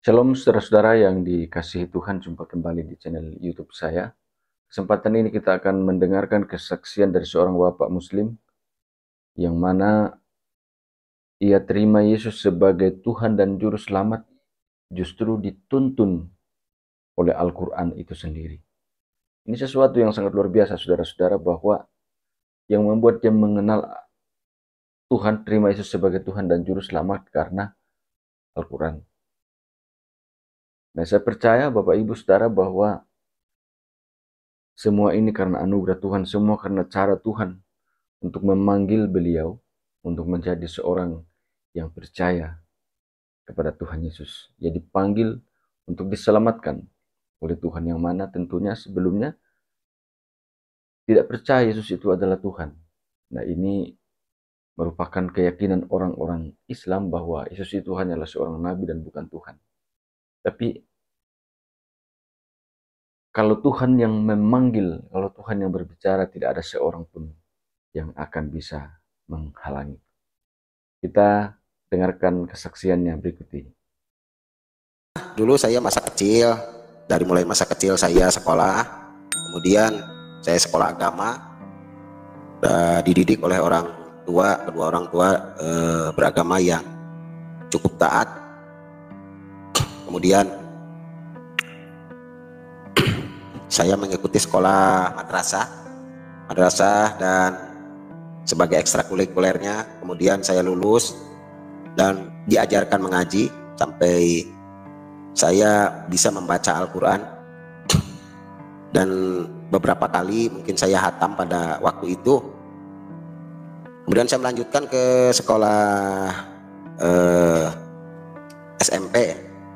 Shalom saudara-saudara yang dikasihi Tuhan, jumpa kembali di channel YouTube saya. Kesempatan ini kita akan mendengarkan kesaksian dari seorang bapak muslim yang mana ia terima Yesus sebagai Tuhan dan Juru Selamat justru dituntun oleh Al-Quran itu sendiri. Ini sesuatu yang sangat luar biasa saudara-saudara, bahwa yang membuat dia mengenal Tuhan, terima Yesus sebagai Tuhan dan Juru Selamat karena Al-Quran. Nah, saya percaya Bapak Ibu Saudara bahwa semua ini karena anugerah Tuhan, semua karena cara Tuhan untuk memanggil beliau untuk menjadi seorang yang percaya kepada Tuhan Yesus. Dia dipanggil untuk diselamatkan oleh Tuhan, yang mana tentunya sebelumnya tidak percaya Yesus itu adalah Tuhan. Nah, ini merupakan keyakinan orang-orang Islam bahwa Yesus itu hanyalah seorang nabi dan bukan Tuhan. Tapi kalau Tuhan yang memanggil, kalau Tuhan yang berbicara, tidak ada seorang pun yang akan bisa menghalangi. Kita dengarkan kesaksiannya berikut ini. Dulu saya masa kecil, dari mulai masa kecil saya sekolah, kemudian saya sekolah agama, dididik oleh orang tua, kedua orang tua beragama yang cukup taat. Kemudian saya mengikuti sekolah madrasah dan sebagai ekstrakurikulernya, kemudian saya lulus dan diajarkan mengaji sampai saya bisa membaca Al-Quran, dan beberapa kali mungkin saya hatam pada waktu itu. Kemudian saya melanjutkan ke sekolah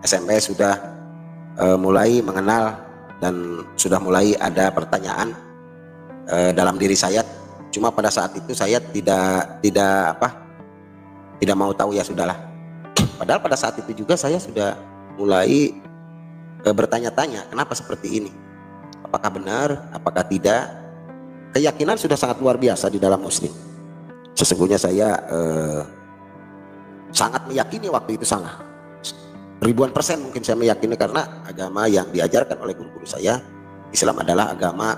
SMP sudah mulai mengenal dan sudah mulai ada pertanyaan dalam diri saya. Cuma pada saat itu saya tidak mau tahu, ya sudahlah. Padahal pada saat itu juga saya sudah mulai bertanya-tanya, kenapa seperti ini? Apakah benar? Apakah tidak? Keyakinan sudah sangat luar biasa di dalam Muslim. Sesungguhnya saya sangat meyakini waktu itu, sangat ribuan persen mungkin saya meyakini, karena agama yang diajarkan oleh guru-guru saya, Islam adalah agama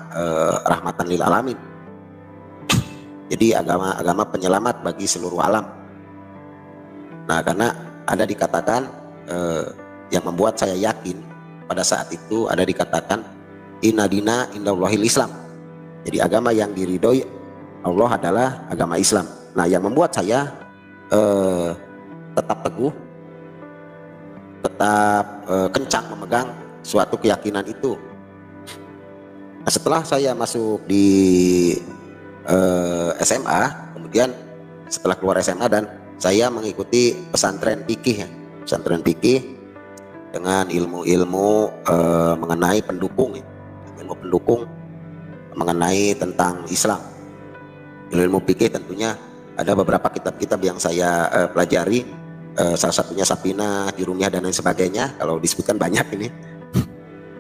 rahmatan lil alamin. Jadi agama penyelamat bagi seluruh alam. Nah, karena ada dikatakan yang membuat saya yakin pada saat itu, ada dikatakan inna dina indallahil Islam. Jadi agama yang diridhoi Allah adalah agama Islam. Nah, yang membuat saya tetap teguh, tetap kencang memegang suatu keyakinan itu. Nah, setelah saya masuk di SMA, kemudian setelah keluar SMA dan saya mengikuti pesantren fikih, pesantren fikih dengan ilmu-ilmu mengenai pendukung, ilmu pendukung mengenai tentang Islam. Ilmu fikih tentunya ada beberapa kitab-kitab yang saya pelajari, salah satunya Sapina, Jurumiyah dan lain sebagainya. Kalau disebutkan banyak ini.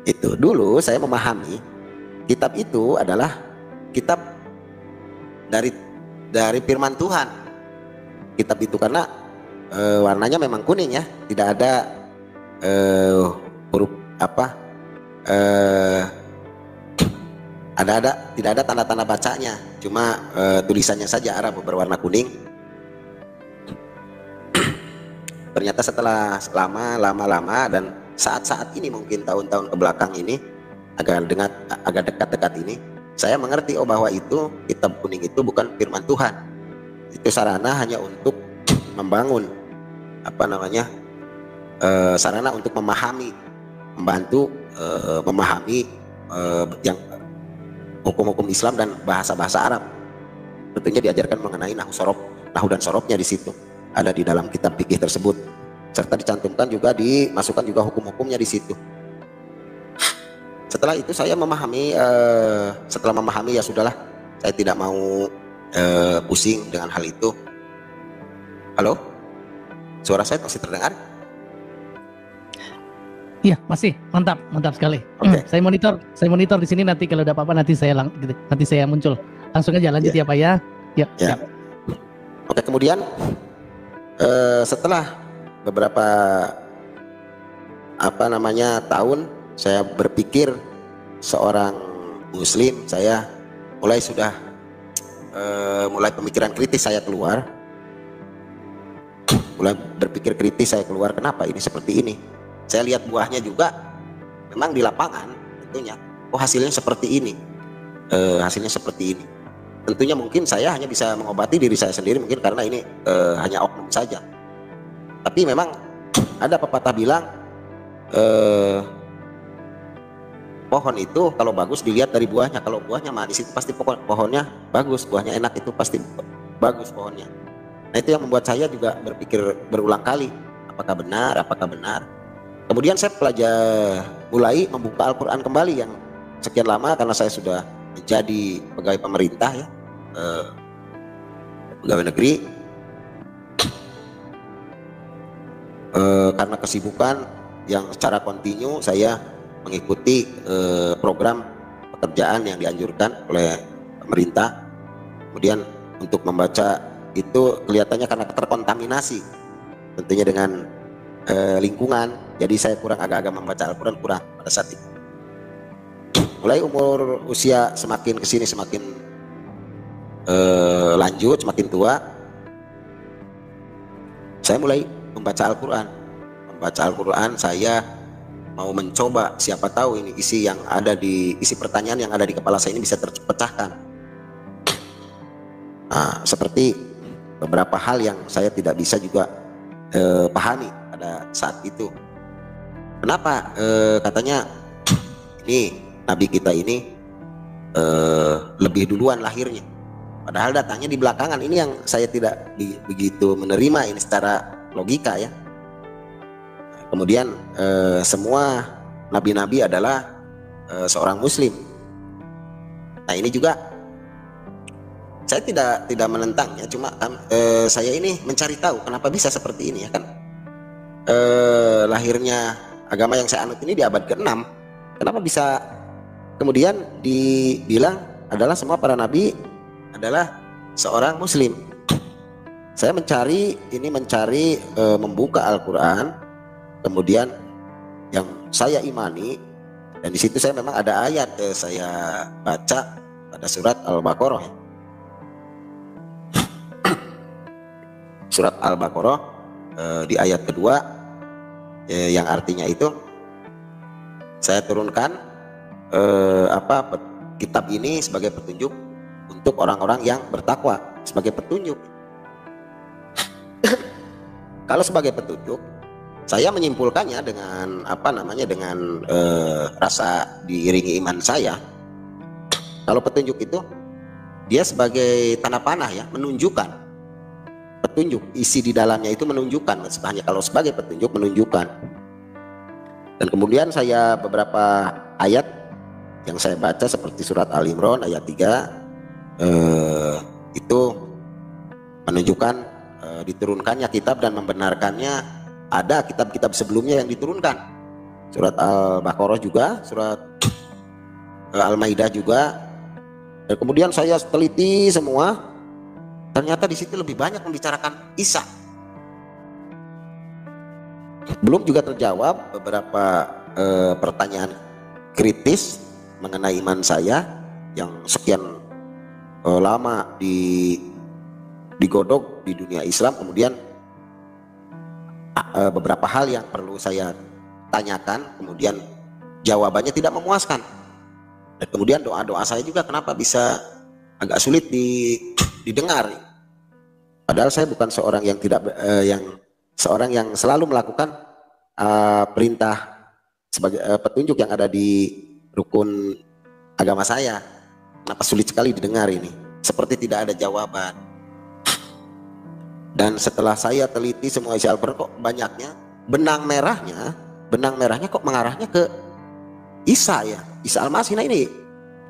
Itu dulu saya memahami kitab itu adalah kitab dari firman Tuhan. Kitab itu karena warnanya memang kuning, ya, tidak ada huruf tidak ada tanda-tanda bacanya, cuma tulisannya saja Arab berwarna kuning. Ternyata setelah lama dan saat-saat ini, mungkin tahun-tahun kebelakang ini, agak dekat-dekat ini, saya mengerti bahwa itu kitab kuning itu bukan firman Tuhan. Itu sarana hanya untuk membangun sarana untuk membantu memahami yang hukum-hukum Islam dan bahasa-bahasa Arab. Tentunya diajarkan mengenai nahu dan sorobnya di situ, ada di dalam kitab fikih tersebut, serta dicantumkan juga, dimasukkan juga hukum-hukumnya di situ. Setelah itu saya memahami, setelah memahami, ya sudahlah, saya tidak mau pusing dengan hal itu. Halo, suara saya masih terdengar? Iya, masih mantap sekali. Okay. Saya monitor di sini, nanti kalau ada apa-apa nanti saya muncul. Langsung aja lanjut, ya Pak ya. Ya. Siap. Oke, kemudian setelah beberapa tahun saya berpikir seorang muslim, saya mulai pemikiran kritis saya keluar, mulai berpikir kritis saya keluar, kenapa ini seperti ini. Saya lihat buahnya juga memang di lapangan tentunya, hasilnya seperti ini, tentunya mungkin saya hanya bisa mengobati diri saya sendiri mungkin karena ini hanya oknum saja. Tapi memang ada pepatah bilang pohon itu kalau bagus dilihat dari buahnya, kalau buahnya manis itu pasti pohonnya bagus, buahnya enak itu pasti bagus pohonnya. Nah itu yang membuat saya juga berpikir berulang kali, apakah benar. Kemudian saya mulai membuka Al-Quran kembali yang sekian lama, karena saya sudah menjadi pegawai pemerintah ya, pegawai negeri, karena kesibukan yang secara kontinu saya mengikuti program pekerjaan yang dianjurkan oleh pemerintah. Kemudian untuk membaca itu kelihatannya karena terkontaminasi tentunya dengan lingkungan, jadi saya agak-agak membaca Al-Quran kurang pada saat itu. Mulai usia semakin kesini semakin lanjut, semakin tua, saya mulai membaca Al-Quran. Saya mau mencoba, siapa tahu ini isi pertanyaan yang ada di kepala saya ini bisa terpecahkan. Nah, seperti beberapa hal yang saya tidak bisa juga pahami pada saat itu. Kenapa katanya ini Nabi kita ini lebih duluan lahirnya, padahal datangnya di belakangan. Ini yang saya tidak begitu menerima ini secara logika ya. Kemudian semua nabi-nabi adalah seorang muslim. Nah ini juga saya tidak menentang ya, cuma saya ini mencari tahu kenapa bisa seperti ini ya kan. Lahirnya agama yang saya anut ini di abad ke-6, kenapa bisa kemudian dibilang adalah semua para nabi adalah seorang muslim. Saya mencari membuka Al-Quran, kemudian yang saya imani, dan di situ saya memang ada ayat saya baca pada surat Al-Baqarah. Surat Al-Baqarah di ayat kedua yang artinya itu saya turunkan kitab ini sebagai petunjuk untuk orang-orang yang bertakwa, sebagai petunjuk. Kalau sebagai petunjuk, saya menyimpulkannya dengan rasa diiringi iman saya. Kalau petunjuk itu dia sebagai tanda panah ya, menunjukkan petunjuk, isi di dalamnya itu menunjukkan, hanya kalau sebagai petunjuk menunjukkan. Dan kemudian saya beberapa ayat yang saya baca seperti surat Al-Imran ayat 3 itu menunjukkan diturunkannya kitab dan membenarkannya ada kitab-kitab sebelumnya yang diturunkan. Surat Al-Baqarah juga, surat Al-Maidah juga. Dan kemudian saya teliti semua, ternyata di situ lebih banyak membicarakan Isa. Belum juga terjawab beberapa pertanyaan kritis mengenai iman saya yang sekian lama digodok di dunia Islam. Kemudian beberapa hal yang perlu saya tanyakan, kemudian jawabannya tidak memuaskan. Dan kemudian doa-doa saya juga kenapa bisa agak sulit didengar. Padahal saya bukan seorang yang seorang yang selalu melakukan perintah sebagai petunjuk yang ada di rukun agama saya. Kenapa sulit sekali didengar ini? Seperti tidak ada jawaban. Dan setelah saya teliti semua isi Al-Quran, kok banyaknya benang merahnya kok mengarahnya ke Isa ya, Isa Al-Masih. Nah ini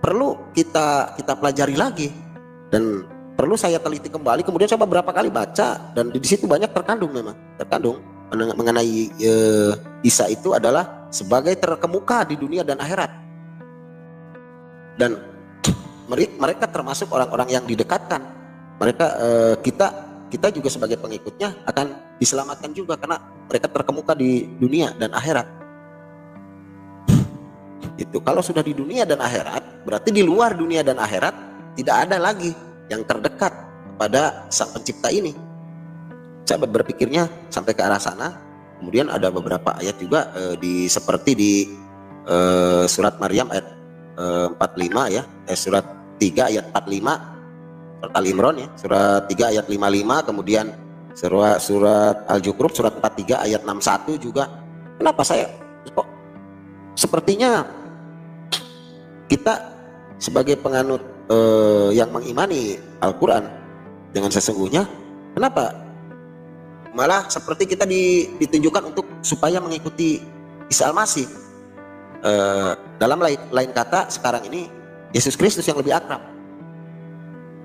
perlu kita pelajari lagi dan perlu saya teliti kembali. Kemudian saya beberapa kali baca dan di situ banyak terkandung mengenai Isa itu adalah sebagai terkemuka di dunia dan akhirat. Dan mereka termasuk orang-orang yang didekatkan. Mereka kita juga sebagai pengikutnya akan diselamatkan juga karena mereka terkemuka di dunia dan akhirat. Itu kalau sudah di dunia dan akhirat, berarti di luar dunia dan akhirat tidak ada lagi yang terdekat pada Sang Pencipta ini. Saya berpikirnya sampai ke arah sana. Kemudian ada beberapa ayat juga seperti di surat Maryam ayat 45 ya, surat 3 ayat 45, surat Al-Imran ya, surat 3 ayat 55, kemudian surat Al-Zukhruf surat 43 ayat 61 juga. Kenapa saya kok sepertinya kita sebagai penganut yang mengimani Al-Quran dengan sesungguhnya, kenapa malah seperti kita ditunjukkan untuk supaya mengikuti Isa Al-Masih? Dalam lain kata, sekarang ini Yesus Kristus yang lebih akrab,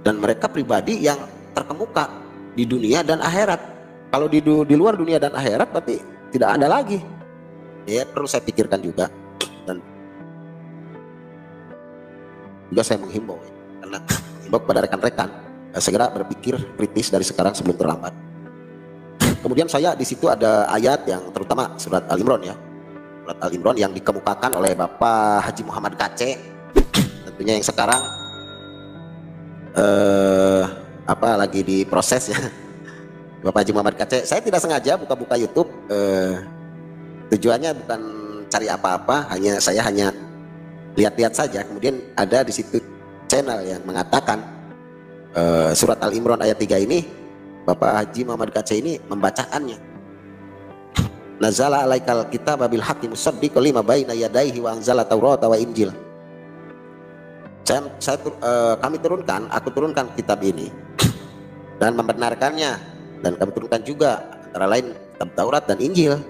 dan mereka pribadi yang terkemuka di dunia dan akhirat. Kalau di luar dunia dan akhirat berarti tidak ada lagi. Ya, perlu saya pikirkan juga. Dan juga saya menghimbau ya, karena menghimbau kepada rekan-rekan segera berpikir kritis dari sekarang sebelum terlambat. Kemudian saya di situ ada ayat yang terutama surat Al-Imran ya, surat Al-Imran yang dikemukakan oleh Bapak Haji Muhammad Kacé, tentunya yang sekarang lagi diproses ya. Bapak Haji Muhammad Kacé, saya tidak sengaja buka-buka YouTube, tujuannya bukan cari apa-apa, saya hanya lihat-lihat saja. Kemudian ada di situ channel yang mengatakan surat Al-Imran ayat 3 ini, Bapak Haji Muhammad Kacé ini membacakannya. Nazala alaikal kitab bil haqqi musaddiqan lima baina yadayhi wa anzala taurata wa injil. Kami turunkan, aku turunkan kitab ini dan membenarkannya, dan kami turunkan juga antara lain kitab Taurat dan Injil.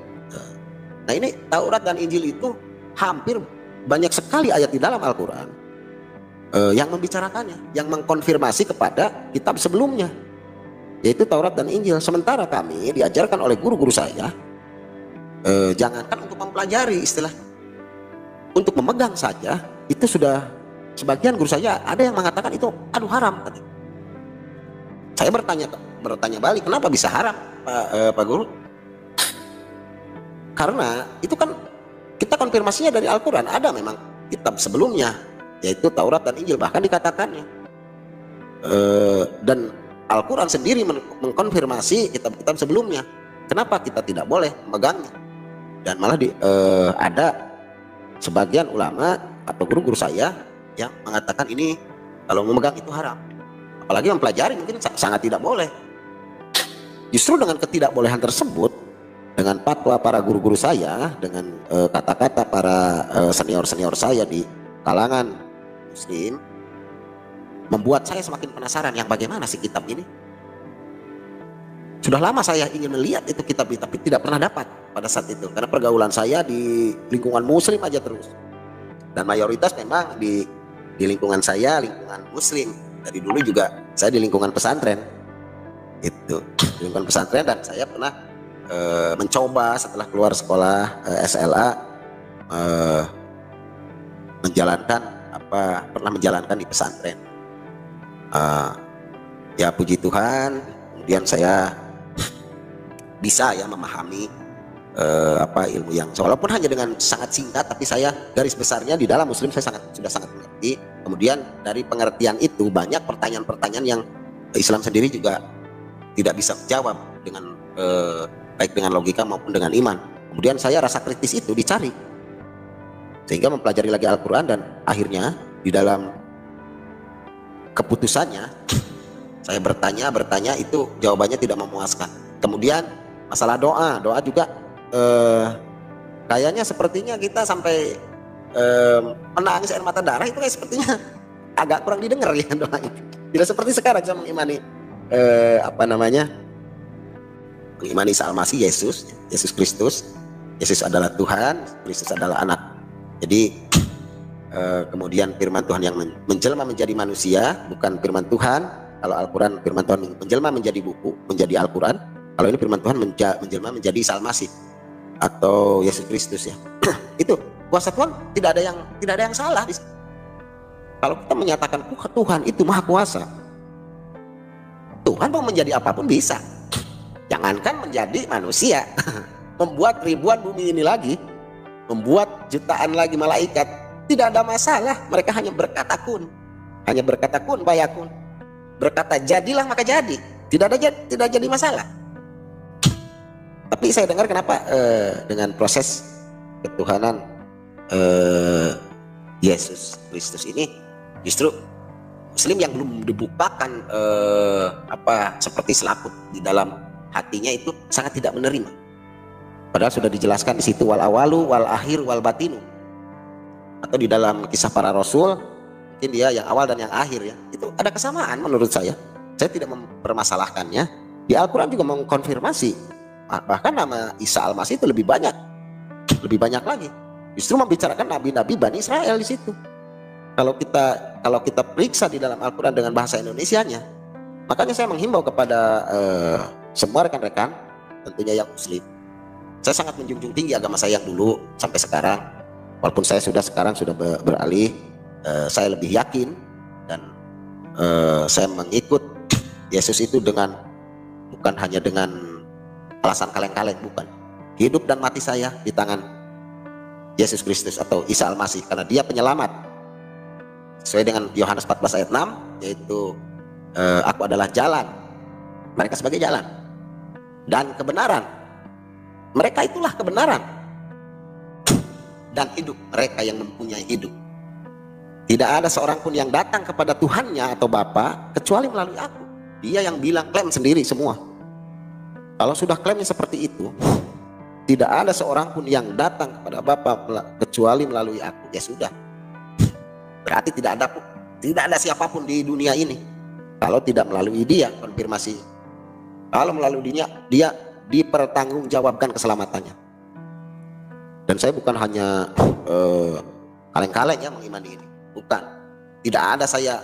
Nah, ini Taurat dan Injil itu hampir banyak sekali ayat di dalam Al-Quran yang membicarakannya, yang mengkonfirmasi kepada kitab sebelumnya, yaitu Taurat dan Injil. Sementara kami diajarkan oleh guru-guru saya, jangankan untuk mempelajari, istilah untuk memegang saja itu sudah, sebagian guru saya ada yang mengatakan itu aduh haram. Saya bertanya balik, kenapa bisa haram Pak Guru? Karena itu kan kita konfirmasinya dari Al-Quran, ada memang kitab sebelumnya yaitu Taurat dan Injil, bahkan dikatakannya dan Al-Quran sendiri mengkonfirmasi kitab-kitab sebelumnya. Kenapa kita tidak boleh memegangnya? Dan malah ada sebagian ulama atau guru-guru saya yang mengatakan ini kalau memegang itu haram, apalagi mempelajari mungkin sangat tidak boleh. Justru dengan ketidakbolehan tersebut, dengan fatwa para guru-guru saya, dengan kata-kata para senior-senior saya di kalangan Muslim, membuat saya semakin penasaran yang bagaimana sih kitab ini. Sudah lama saya ingin melihat itu kitab ini, tapi tidak pernah dapat pada saat itu, karena pergaulan saya di lingkungan Muslim aja terus, dan mayoritas memang di lingkungan saya lingkungan Muslim. Dari dulu juga saya di lingkungan pesantren, itu di lingkungan pesantren, dan saya pernah mencoba setelah keluar sekolah SLA pernah menjalankan di pesantren. Ya puji Tuhan, kemudian saya bisa ya memahami ilmu yang walaupun hanya dengan sangat singkat, tapi saya garis besarnya di dalam Muslim saya sudah sangat mengerti. Kemudian dari pengertian itu banyak pertanyaan-pertanyaan yang Islam sendiri juga tidak bisa menjawab dengan baik dengan logika maupun dengan iman. Kemudian saya rasa kritis itu dicari, sehingga mempelajari lagi Al-Quran, dan akhirnya di dalam keputusannya saya bertanya itu jawabannya tidak memuaskan. Kemudian masalah doa juga kayaknya sepertinya kita sampai menangis air mata darah, itu kayak sepertinya agak kurang didengar ya doa itu. Tidak seperti sekarang saya mengimani mengimani Isa Al-Masih, Yesus Kristus. Yesus adalah Tuhan, Kristus adalah anak. Jadi kemudian firman Tuhan yang menjelma menjadi manusia, bukan firman Tuhan. Kalau Al-Quran firman Tuhan menjelma menjadi buku, menjadi Al-Quran. Kalau ini firman Tuhan menjelma menjadi Isa Al-Masih atau Yesus Kristus ya. Itu kuasa Tuhan tidak ada yang salah. Kalau kita menyatakan Tuhan itu maha kuasa, Tuhan mau menjadi apapun bisa. Jangankan menjadi manusia, membuat ribuan bumi ini lagi, membuat jutaan lagi malaikat, Tidak ada masalah, mereka hanya berkata kun. Hanya berkata kun fayakun. Berkata jadilah maka jadi. Tidak jadi masalah. Tapi saya dengar kenapa dengan proses ketuhanan Yesus Kristus ini justru Muslim yang belum dibukakan seperti selaput di dalam hatinya itu sangat tidak menerima. Padahal sudah dijelaskan di situ wal awalu wal akhir wal batinu. Atau di dalam kisah para rasul mungkin dia yang awal dan yang akhir ya. Itu ada kesamaan menurut saya. Saya tidak mempermasalahkannya. Di Al-Qur'an juga mengkonfirmasi bahkan nama Isa Al-Masih itu lebih banyak lagi. Justru membicarakan nabi-nabi Bani Israel di situ. Kalau kita periksa di dalam Al-Quran dengan bahasa Indonesianya, makanya saya menghimbau kepada semua rekan-rekan, tentunya yang Muslim. Saya sangat menjunjung tinggi agama saya yang dulu sampai sekarang. Walaupun saya sekarang sudah beralih, saya lebih yakin dan saya mengikut Yesus itu bukan hanya dengan alasan kaleng-kaleng, bukan. Hidup dan mati saya di tangan Yesus Kristus atau Isa Al-Masih karena dia penyelamat. Sesuai dengan Yohanes 14 ayat 6 yaitu aku adalah jalan. Mereka sebagai jalan dan kebenaran. Mereka itulah kebenaran dan hidup. Mereka yang mempunyai hidup. Tidak ada seorang pun yang datang kepada Tuhannya atau Bapa kecuali melalui aku. Dia yang bilang, klaim sendiri semua. Kalau sudah klaimnya seperti itu, tidak ada seorang pun yang datang kepada Bapa kecuali melalui aku. Ya sudah. Berarti tidak ada siapapun di dunia ini kalau tidak melalui dia konfirmasi. Kalau melalui dia dipertanggungjawabkan keselamatannya. Dan saya bukan hanya kaleng-kaleng ya mengimani ini. Bukan. Tidak ada saya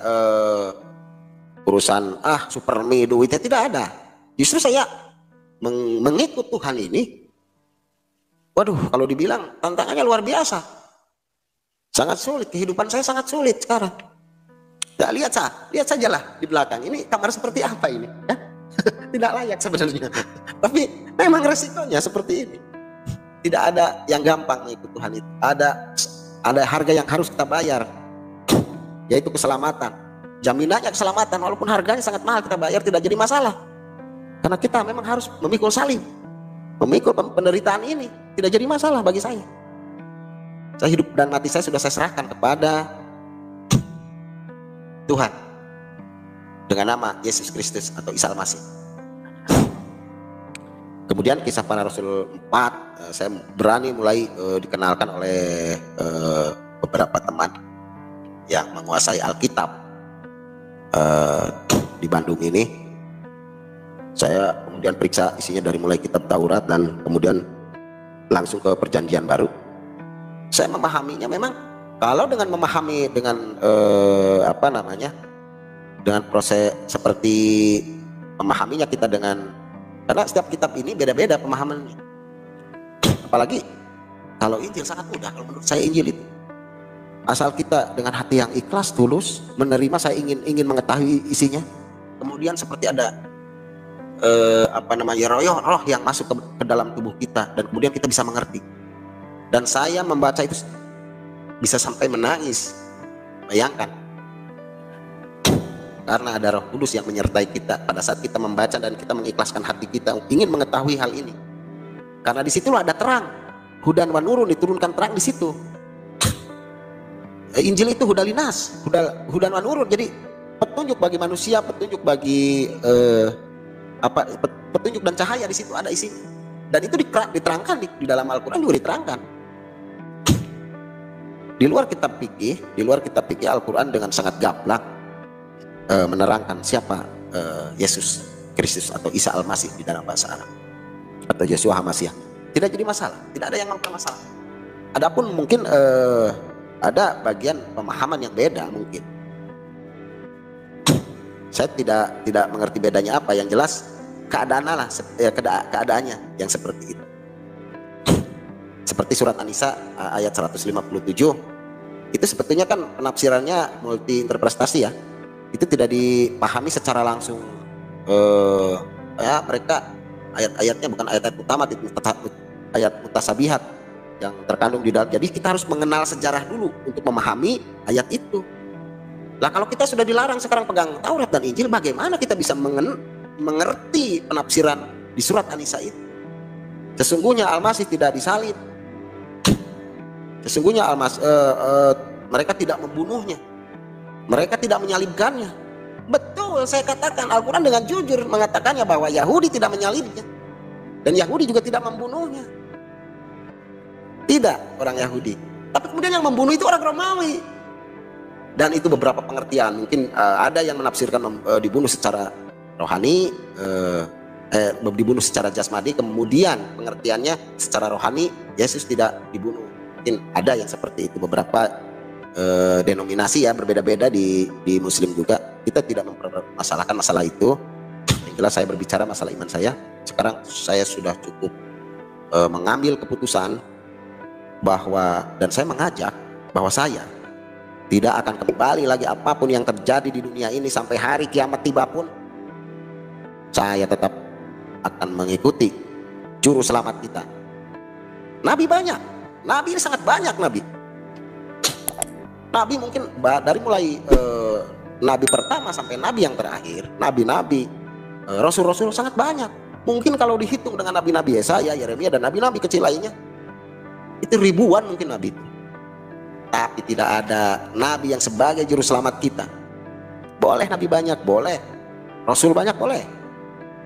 urusan supermi duitnya, tidak ada. Justru saya mengikut Tuhan ini, waduh, kalau dibilang tantangannya luar biasa, sangat sulit. Kehidupan saya sangat sulit sekarang. Ya, lihat sajalah di belakang ini kamar seperti apa ini, ya? Tidak layak sebenarnya, tapi memang resikonya seperti ini. Tidak ada yang gampang mengikut Tuhan itu. Ada harga yang harus kita bayar, yaitu keselamatan. Jaminannya keselamatan, walaupun harganya sangat mahal kita bayar tidak jadi masalah. Karena kita memang harus memikul salib, memikul penderitaan ini, tidak jadi masalah bagi saya. Saya hidup dan mati saya sudah saya serahkan kepada Tuhan dengan nama Yesus Kristus atau Isa Al-Masih. Kemudian kisah para Rasul 4, saya berani mulai dikenalkan oleh beberapa teman yang menguasai Alkitab di Bandung ini. Saya kemudian periksa isinya dari mulai kitab Taurat dan kemudian langsung ke Perjanjian Baru. Saya memahaminya memang kalau dengan memahami dengan dengan proses seperti memahaminya kita karena setiap kitab ini beda-beda pemahamannya. Apalagi kalau Injil sangat mudah kalau menurut saya Injil itu. Asal kita dengan hati yang ikhlas, tulus menerima, saya ingin mengetahui isinya. Kemudian seperti ada roh yang masuk ke dalam tubuh kita dan kemudian kita bisa mengerti. Dan saya membaca itu bisa sampai menangis. Bayangkan. Karena ada Roh Kudus yang menyertai kita pada saat kita membaca dan kita mengikhlaskan hati kita ingin mengetahui hal ini. Karena di situlah ada terang. Hudan wa nurun, diturunkan terang di situ. Injil itu hudalinas, hudan wa nurun. Jadi petunjuk bagi manusia, petunjuk bagi petunjuk dan cahaya di situ ada isinya. Dan itu diterangkan di dalam Al-Quran juga diterangkan. Di luar kitab fikih Al-Quran dengan sangat gamblang menerangkan siapa Yesus Kristus atau Isa Al-Masih di dalam bahasa Arab atau Yeshua HaMashiach. Tidak jadi masalah, tidak ada yang mempermasalah. Adapun mungkin ada bagian pemahaman yang beda mungkin. Saya tidak mengerti bedanya apa. Yang jelas keadaannya yang seperti itu. Seperti surat An-Nisa ayat 157 itu sebetulnya kan penafsirannya multi interpretasi ya. Itu tidak dipahami secara langsung. Mereka ayat-ayatnya bukan ayat-ayat utama, ayat mutasabihat. yang terkandung di dalam. Jadi kita harus mengenal sejarah dulu untuk memahami ayat itu. Lah kalau kita sudah dilarang sekarang pegang Taurat dan Injil, bagaimana kita bisa mengerti penafsiran di surat An-Nisa itu? Sesungguhnya Al-Masih tidak disalib. Sesungguhnya mereka tidak membunuhnya. Mereka tidak menyalibkannya. Betul, saya katakan Al-Quran dengan jujur mengatakannya bahwa Yahudi tidak menyalibnya. Dan Yahudi juga tidak membunuhnya. Tidak orang Yahudi. Tapi kemudian yang membunuh itu orang Romawi. Dan itu beberapa pengertian. Mungkin ada yang menafsirkan dibunuh secara rohani, dibunuh secara jasmani. Kemudian pengertiannya secara rohani Yesus tidak dibunuh. Mungkin ada yang seperti itu. Beberapa denominasi ya berbeda-beda di Muslim juga. Kita tidak mempermasalahkan masalah itu. Yang jelas saya berbicara masalah iman saya. Sekarang saya sudah cukup mengambil keputusan bahwa, dan saya mengajak bahwa saya tidak akan kembali lagi apapun yang terjadi di dunia ini sampai hari kiamat tiba pun. Saya tetap akan mengikuti juru selamat kita. Nabi banyak, nabi ini sangat banyak nabi. Nabi mungkin dari mulai nabi pertama sampai nabi yang terakhir, nabi-nabi, rasul-rasul sangat banyak. Mungkin kalau dihitung dengan nabi-nabi Yesaya, Yeremia dan nabi-nabi kecil lainnya, itu ribuan mungkin nabi itu. Tapi tidak ada nabi yang sebagai juru selamat kita. Boleh nabi banyak, boleh. Rasul banyak, boleh.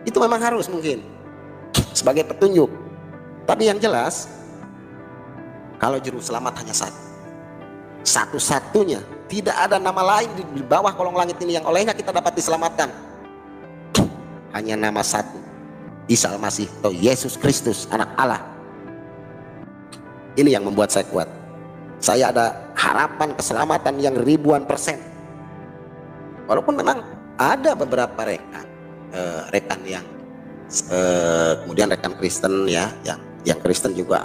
Itu memang harus mungkin sebagai petunjuk. Tapi yang jelas, kalau juru selamat hanya satu, satu-satunya, tidak ada nama lain di bawah kolong langit ini yang olehnya kita dapat diselamatkan. Hanya nama satu, Isa Al-Masih atau Yesus Kristus, anak Allah. Ini yang membuat saya kuat. Saya ada harapan keselamatan yang ribuan %. Walaupun memang ada beberapa rekan yang kemudian rekan Kristen ya, yang Kristen juga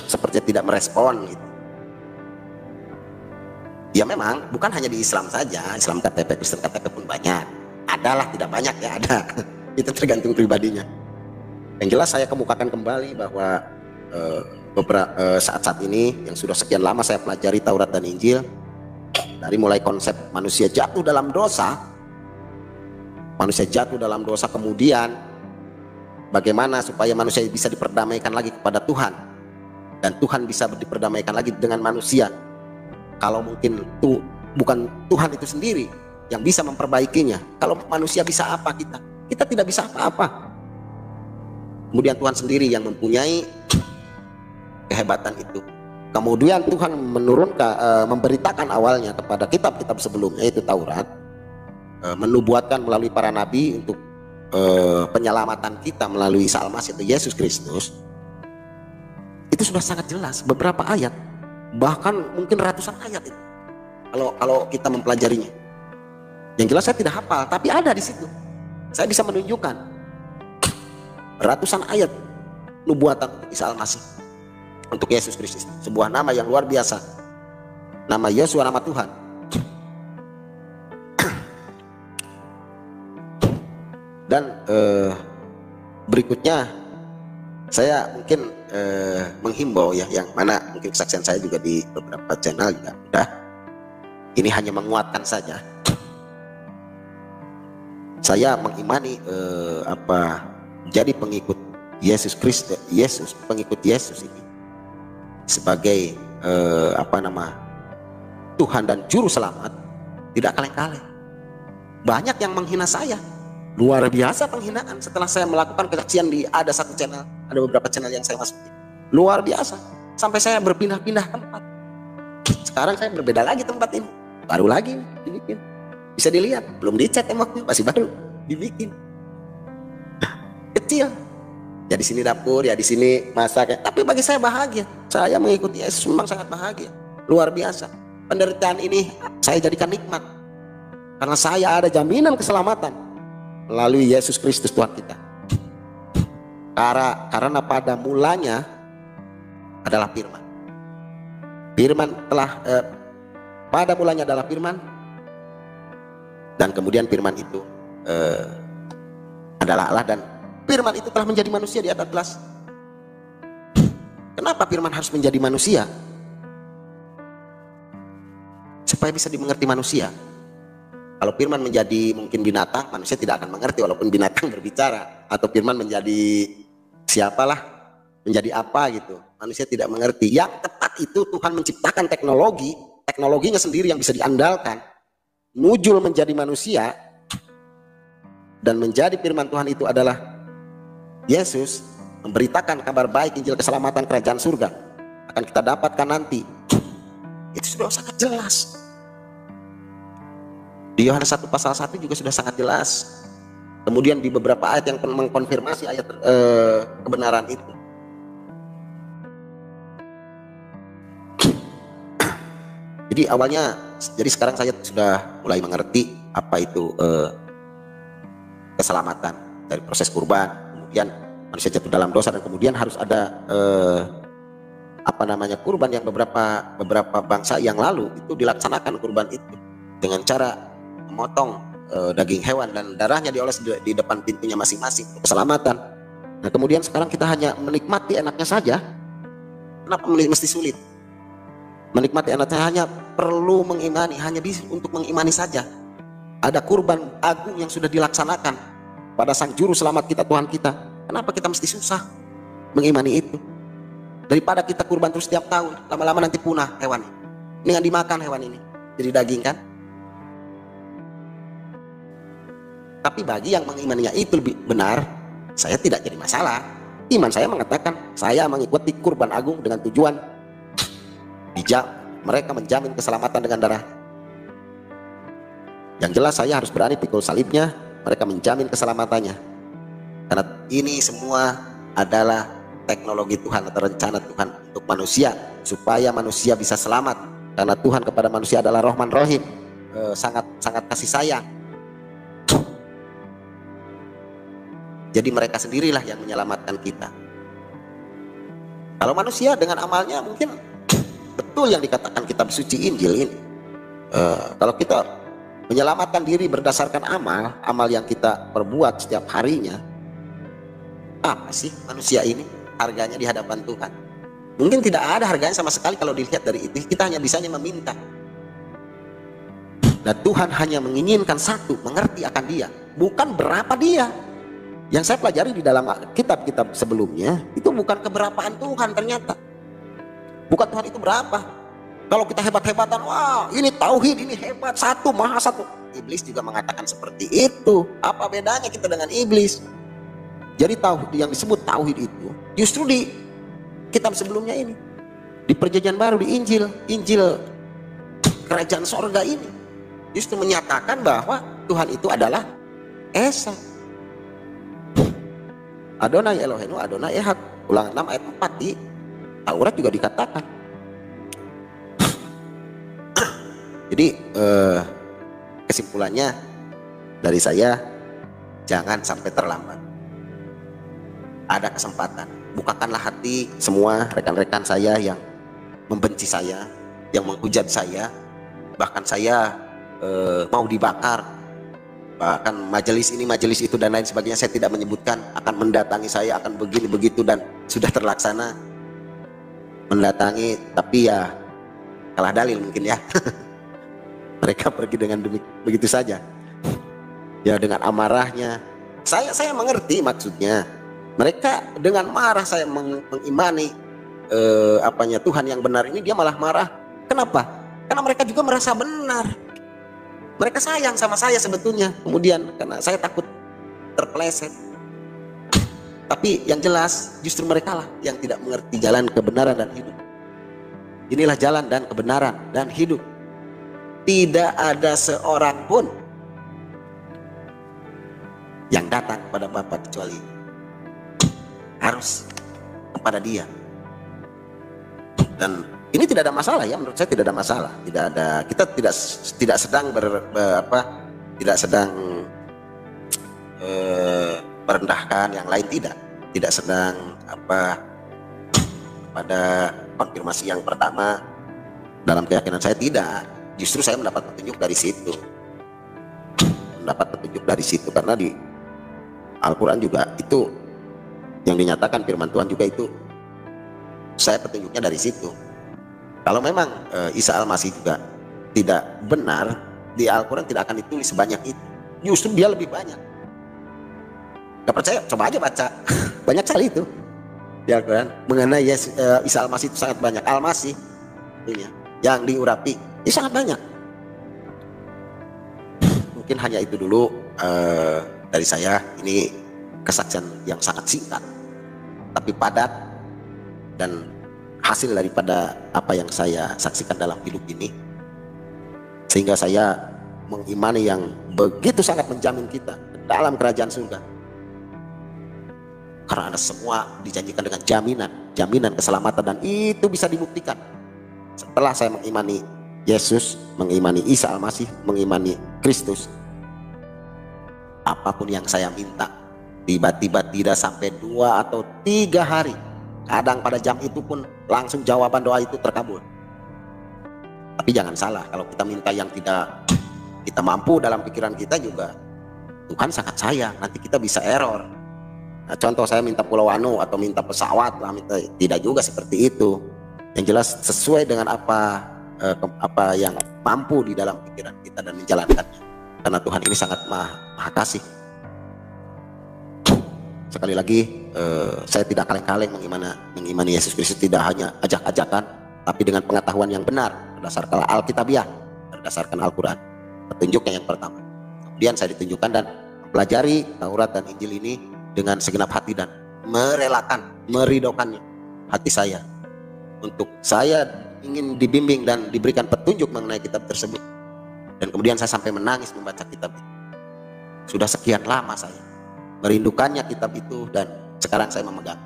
seperti tidak merespon gitu. Ya memang bukan hanya di Islam saja, Islam KTP, Kristen KTP pun banyak. Adalah, tidak banyak ya, ada. Itu tergantung pribadinya. Yang jelas saya kemukakan kembali bahwa beberapa saat-saat ini yang sudah sekian lama saya pelajari Taurat dan Injil, dari mulai konsep manusia jatuh dalam dosa, kemudian bagaimana supaya manusia bisa diperdamaikan lagi kepada Tuhan, dan Tuhan bisa diperdamaikan lagi dengan manusia. Kalau mungkin itu bukan Tuhan itu sendiri yang bisa memperbaikinya, kalau manusia bisa apa kita tidak bisa apa-apa. Kemudian Tuhan sendiri yang mempunyai kehebatan itu. Kemudian Tuhan menurunkan, memberitakan awalnya kepada kitab-kitab sebelumnya, yaitu Taurat, menubuatkan melalui para nabi untuk penyelamatan kita melalui Isa Al-Masih atau Yesus Kristus. Itu sudah sangat jelas, beberapa ayat, bahkan mungkin ratusan ayat itu. Kalau kita mempelajarinya, yang jelas saya tidak hafal, tapi ada di situ. Saya bisa menunjukkan ratusan ayat nubuatan Isa Al-Masih untuk Yesus Kristus, sebuah nama yang luar biasa, nama Yesus, nama Tuhan. Dan berikutnya saya mungkin menghimbau ya, yang mana mungkin kesaksian saya juga di beberapa channel juga udah, ini hanya menguatkan saja. Saya mengimani jadi pengikut Yesus Kristus, pengikut Yesus ini sebagai Tuhan dan juru selamat, tidak kaleng-kaleng. Banyak yang menghina saya, luar biasa penghinaan. Setelah saya melakukan kesaksian ada satu channel, ada beberapa channel yang saya masuki, luar biasa, sampai saya berpindah-pindah tempat. Sekarang saya berbeda lagi tempat ini, baru lagi dibikin, bisa dilihat, belum dicat temboknya, masih baru dibikin, kecil. Ya di sini dapur, ya di sini masak. Tapi bagi saya bahagia. Saya mengikuti Yesus memang sangat bahagia, luar biasa. Penderitaan ini saya jadikan nikmat, karena saya ada jaminan keselamatan melalui Yesus Kristus Tuhan kita. Karena pada mulanya adalah firman. Pada mulanya adalah firman, dan kemudian firman itu adalah Allah, dan firman itu telah menjadi manusia di atas gelas. Kenapa firman harus menjadi manusia? Supaya bisa dimengerti manusia. Kalau firman menjadi mungkin binatang, manusia tidak akan mengerti walaupun binatang berbicara. Atau firman menjadi siapalah, menjadi apa gitu, manusia tidak mengerti. Yang tepat itu Tuhan menciptakan teknologi, teknologinya sendiri yang bisa diandalkan. Nujul menjadi manusia dan menjadi firman Tuhan itu adalah Yesus, memberitakan kabar baik Injil keselamatan kerajaan surga akan kita dapatkan nanti. Itu sudah sangat jelas. Di Yohanes 1 pasal 1 juga sudah sangat jelas. Kemudian di beberapa ayat yang mengkonfirmasi ayat kebenaran itu. Jadi awalnya, jadi sekarang saya sudah mulai mengerti apa itu keselamatan dari proses kurban. Kemudian manusia jatuh dalam dosa dan kemudian harus ada kurban yang beberapa bangsa yang lalu itu dilaksanakan kurban itu dengan cara memotong daging hewan dan darahnya dioles di depan pintunya masing-masing untuk keselamatan. Nah kemudian sekarang kita hanya menikmati enaknya saja. Kenapa mesti sulit? Menikmati enaknya hanya perlu mengimani, hanya bisa untuk mengimani saja. Ada kurban agung yang sudah dilaksanakan pada Sang Juru Selamat kita, Tuhan kita. Kenapa kita mesti susah mengimani itu? Daripada kita kurban terus setiap tahun, lama-lama nanti punah hewan ini. Dengan dimakan hewan ini, jadi daging kan? Tapi bagi yang mengimaninya itu lebih benar, saya tidak jadi masalah. Iman saya mengatakan, saya mengikuti kurban agung dengan tujuan mereka menjamin keselamatan dengan darah. Yang jelas saya harus berani pikul salibnya, mereka menjamin keselamatannya. Karena ini semua adalah teknologi Tuhan atau rencana Tuhan untuk manusia, supaya manusia bisa selamat. Karena Tuhan kepada manusia adalah Rahman Rahim, sangat kasih sayang. Jadi mereka sendirilah yang menyelamatkan kita. Kalau manusia dengan amalnya mungkin betul yang dikatakan kitab suci Injil ini. Kalau kita menyelamatkan diri berdasarkan amal yang kita perbuat setiap harinya, apa sih manusia ini harganya di hadapan Tuhan? Mungkin tidak ada harganya sama sekali kalau dilihat dari itu. Kita hanya bisanya meminta. Dan Tuhan hanya menginginkan satu, mengerti akan Dia, bukan berapa Dia. Yang saya pelajari di dalam kitab-kitab sebelumnya, itu bukan keberapaan Tuhan ternyata. Bukan Tuhan itu berapa. Kalau kita hebat-hebatan, wah ini tauhid, ini hebat, satu, maha satu. Iblis juga mengatakan seperti itu. Apa bedanya kita dengan iblis? Jadi tauhid yang disebut tauhid itu justru di kitab sebelumnya ini, di perjanjian baru, di Injil kerajaan sorga ini, justru menyatakan bahwa Tuhan itu adalah Esa. Adonai Elohenu, Adonai Ehad. Ulangan 6 ayat 4 di Taurat juga dikatakan. Jadi kesimpulannya dari saya, jangan sampai terlambat. Ada kesempatan, bukakanlah hati semua rekan-rekan saya yang membenci saya, yang menghujat saya, bahkan saya mau dibakar, bahkan majelis ini majelis itu dan lain sebagainya, saya tidak menyebutkan, akan mendatangi saya, akan begini begitu, dan sudah terlaksana mendatangi, tapi ya kalah dalil mungkin ya. Mereka pergi dengan begitu saja ya, dengan amarahnya. Saya mengerti maksudnya. Mereka dengan marah saya mengimani Tuhan yang benar ini, dia malah marah. Kenapa? Karena mereka juga merasa benar. Mereka sayang sama saya sebetulnya. Kemudian karena saya takut terpeleset. Tapi yang jelas justru mereka lah yang tidak mengerti jalan kebenaran dan hidup. Inilah jalan dan kebenaran dan hidup. Tidak ada seorang pun yang datang kepada Bapa kecuali harus kepada Dia. Dan ini tidak ada masalah ya, menurut saya tidak ada masalah. Tidak ada, kita tidak sedang tidak sedang merendahkan yang lain, tidak sedang pada konfirmasi yang pertama dalam keyakinan saya, tidak. Justru saya mendapat petunjuk dari situ. Karena di Al-Quran juga itu yang dinyatakan firman Tuhan juga itu saya petunjuknya dari situ. Kalau memang Isa Al-Masih juga tidak benar, di Al-Quran tidak akan ditulis sebanyak itu. Justru dia lebih banyak. Gak percaya? Coba aja baca. Banyak sekali itu di Al-Quran mengenai Isa Al-Masih itu sangat banyak. Al-Masih yang diurapi itu sangat banyak. Mungkin hanya itu dulu dari saya. Ini kesaksian yang sangat singkat tapi padat dan hasil daripada apa yang saya saksikan dalam hidup ini, sehingga saya mengimani yang begitu sangat menjamin kita dalam kerajaan surga, karena ada semua dijanjikan dengan jaminan keselamatan, dan itu bisa dibuktikan setelah saya mengimani Yesus, mengimani Isa Al-Masih, mengimani Kristus. Apapun yang saya minta, tiba-tiba tidak sampai 2 atau 3 hari, kadang pada jam itu pun langsung jawaban doa itu terkabul. Tapi jangan salah, kalau kita minta yang tidak kita mampu dalam pikiran kita juga, Tuhan sangat sayang, nanti kita bisa error. Nah, contoh saya minta pulau anu atau minta pesawat lah, tidak juga seperti itu. Yang jelas sesuai dengan apa yang mampu di dalam pikiran kita dan menjalankannya. Karena Tuhan ini sangat maha kasih. Sekali lagi, saya tidak kaleng-kaleng mengimani Yesus Kristus, tidak hanya ajak-ajakan, tapi dengan pengetahuan yang benar berdasarkan Alkitabiah, berdasarkan Al-Quran. Petunjuknya yang pertama. Kemudian saya ditunjukkan dan mempelajari Taurat dan Injil ini dengan segenap hati dan merelakan, meridhokannya hati saya untuk saya ingin dibimbing dan diberikan petunjuk mengenai kitab tersebut. Dan kemudian saya sampai menangis membaca kitab itu. Sudah sekian lama saya merindukannya kitab itu, dan sekarang saya memegang.